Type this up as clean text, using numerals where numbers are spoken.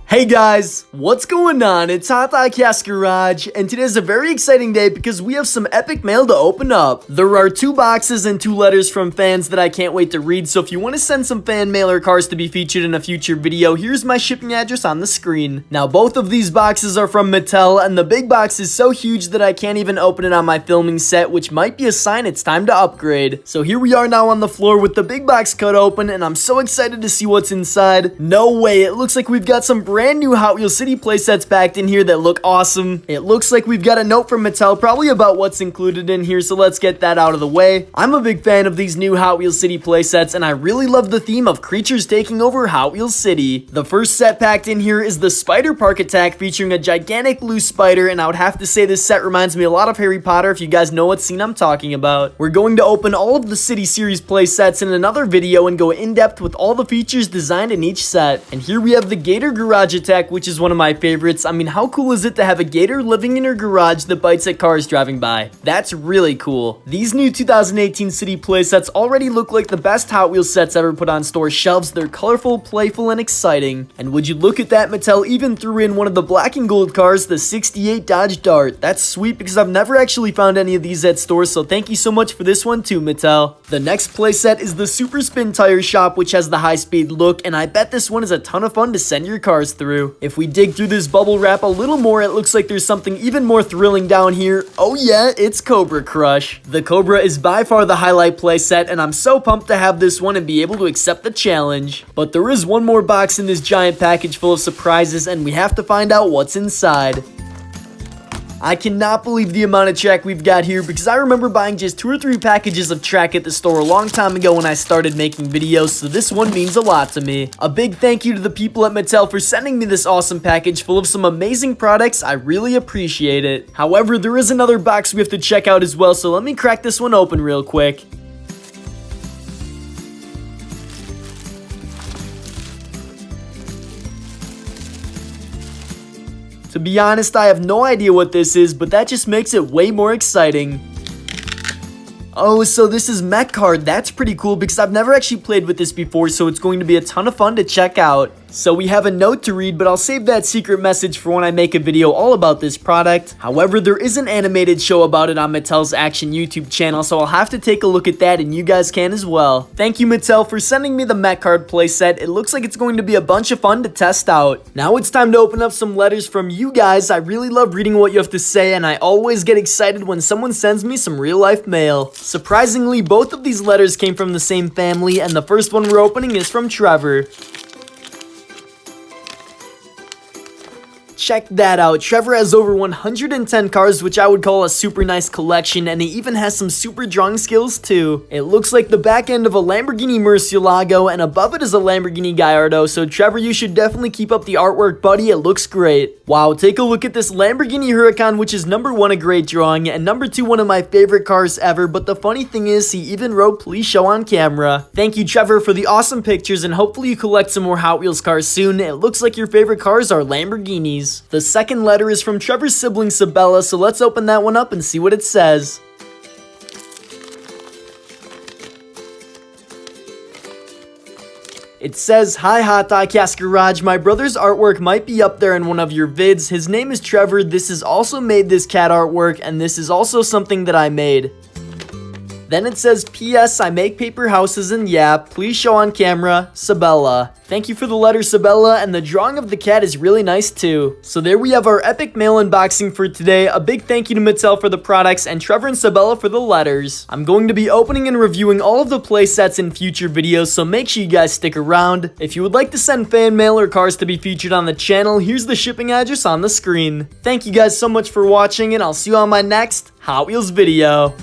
Hey guys, what's going on? It's HotDiecast Garage, and today's a very exciting day because we have some epic mail to open up. There are 2 boxes and 2 letters from fans that I can't wait to read, so if you want to send some fan mail or cars to be featured in a future video, here's my shipping address on the screen. Now, both of these boxes are from Mattel, and the big box is so huge that I can't even open it on my filming set, which might be a sign it's time to upgrade. So here we are now on the floor with the big box cut open, and I'm so excited to see what's inside. No way, it looks like we've got some brand new Hot Wheels City playsets packed in here that look awesome. It looks like we've got a note from Mattel probably about what's included in here, so let's get that out of the way. I'm a big fan of these new Hot Wheels City playsets, and I really love the theme of creatures taking over Hot Wheels City. The first set packed in here is the Spider Park Attack, featuring a gigantic blue spider, and I would have to say this set reminds me a lot of Harry Potter if you guys know what scene I'm talking about. We're going to open all of the City Series playsets in another video and go in depth with all the features designed in each set. And here we have the Gator Garage Attack, which is one of my favorites. I mean, how cool is it to have a gator living in your garage that bites at cars driving by? That's really cool. These new 2018 City playsets already look like the best Hot Wheels sets ever put on store shelves. They're colorful, playful, and exciting. And would you look at that, Mattel even threw in one of the black and gold cars, the 68 Dodge Dart. That's sweet because I've never actually found any of these at stores, so thank you so much for this one too, Mattel. The next playset is the Super Spin Tire Shop, which has the high-speed look, and I bet this one is a ton of fun to send your cars through. If we dig through this bubble wrap a little more, it looks like there's something even more thrilling down here. Oh yeah, it's Cobra Crush. The Cobra is by far the highlight playset, and I'm so pumped to have this one and be able to accept the challenge. But there is one more box in this giant package full of surprises, and we have to find out what's inside. I cannot believe the amount of track we've got here because I remember buying just 2 or 3 packages of track at the store a long time ago when I started making videos, so this one means a lot to me. A big thank you to the people at Mattel for sending me this awesome package full of some amazing products. I really appreciate it. However, there is another box we have to check out as well, so let me crack this one open real quick. To be honest, I have no idea what this is, but that just makes it way more exciting. Oh, so this is Mech Card. That's pretty cool because I've never actually played with this before, so it's going to be a ton of fun to check out. So we have a note to read, but I'll save that secret message for when I make a video all about this product. However, there is an animated show about it on Mattel's Action YouTube channel, so I'll have to take a look at that, and you guys can as well. Thank you, Mattel, for sending me the Mech Card playset. It looks like it's going to be a bunch of fun to test out. Now it's time to open up some letters from you guys. I really love reading what you have to say, and I always get excited when someone sends me some real-life mail. Surprisingly, both of these letters came from the same family, and the first one we're opening is from Trevor. Check that out. Trevor has over 110 cars, which I would call a super nice collection, and he even has some super drawing skills too. It looks like the back end of a Lamborghini Murcielago, and above it is a Lamborghini Gallardo, so Trevor, you should definitely keep up the artwork, buddy. It looks great. Wow, take a look at this Lamborghini Huracan, which is number 1 a great drawing, and number 2 one of my favorite cars ever, but the funny thing is, he even wrote "Please show on camera." Thank you, Trevor, for the awesome pictures, and hopefully you collect some more Hot Wheels cars soon. It looks like your favorite cars are Lamborghinis. The second letter is from Trevor's sibling Sabella, so let's open that one up and see what it says. It says, "Hi HotDiecast Garage, my brother's artwork might be up there in one of your vids. His name is Trevor. This is also made this cat artwork, and this is also something that I made." Then it says, "P.S. I make paper houses, and yeah, please show on camera, Sabella." Thank you for the letter, Sabella, and the drawing of the cat is really nice too. So there we have our epic mail unboxing for today. A big thank you to Mattel for the products and Trevor and Sabella for the letters. I'm going to be opening and reviewing all of the playsets in future videos, so make sure you guys stick around. If you would like to send fan mail or cars to be featured on the channel, here's the shipping address on the screen. Thank you guys so much for watching, and I'll see you on my next Hot Wheels video.